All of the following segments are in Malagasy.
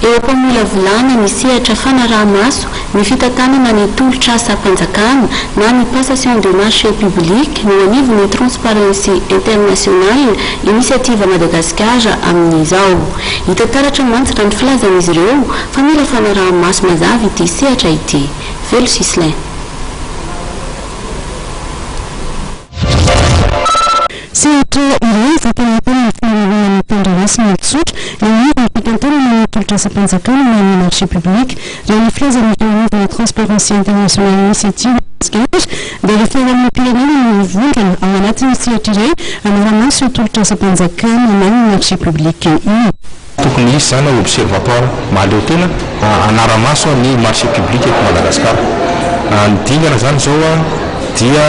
eo am-pamolavolana ny sehatra fanaraha-maso ny fitantanana ny tolotr'asam-panjakana na ny passation de marché public no anivon'ny transparency internationale initiative Madagascar amin'izao. Hita taratra mantsy ny filazan'izy ireo fa mila fanaraha-maso mazava ity sehatra ity. Velo Sislay. Sehatra ireo fantanatena fanaraha mitandranasina tsotra ny fitantanana ny tolotr'asam-panjakana na ny marché public raha ny filazan'izy transparency internationale initiative dia rehefa amin'ny pirenena no mivondrona ao anatin'ny sehatra iray anara-maso tolotr'asam-panjakana na ny marché public iny. Tokony izy zany observatoire mahaleo tena anara-maso ny marché public eto Madagascar. Ny dingana zany zao dia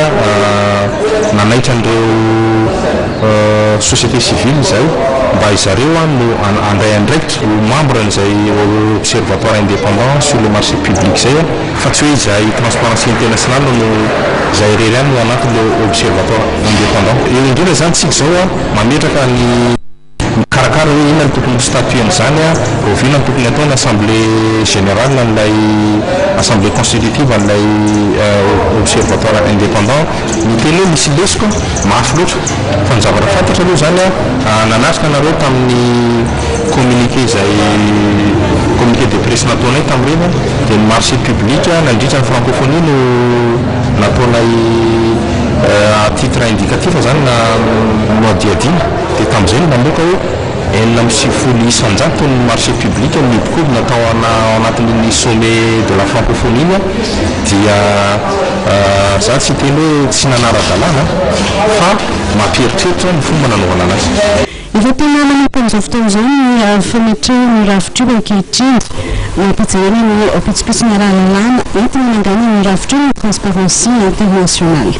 nanaitra an'ireo société civile zay mba izareo no andray andraikitra membre n'izay observatoire indépendant sur le marché public zay fa tsy hoe izay transparency internationale no izay irery any no anatin'le observatoire indépendant. Eo indrindra zany tsika zao mametraka ny karakara hoe inona ny tokony statuen'izany vao inona ny tokony atao ny assemblée générale n'ilay assemblée constitutive an'ilay observatoire indépendant. Ny teny hoe misy lesika mafy loatra fa ny zavatra fantatra aloha zany nanasika nareo tamin'ny communiqué de presse nataonay tamin'ireny dia ny marché public nandritra ny francophonie no nataonay à titre indicatif zany no adiadina dia tamin'izay no namoaka hoe 950 ny marché public midikory natao anatin'ny sommet de la francophonie dia za tsy teny hoe tsy nanara-dalàna fa mampieritreritra ny fomba nanaovana anazy. Efa tena manampan'izao fotoana izao ny fametrahana rafitra ankehitriny mampijerena ny pitsopitsony ara-lalàna entina manangana ny rafitra ny transparency internationale.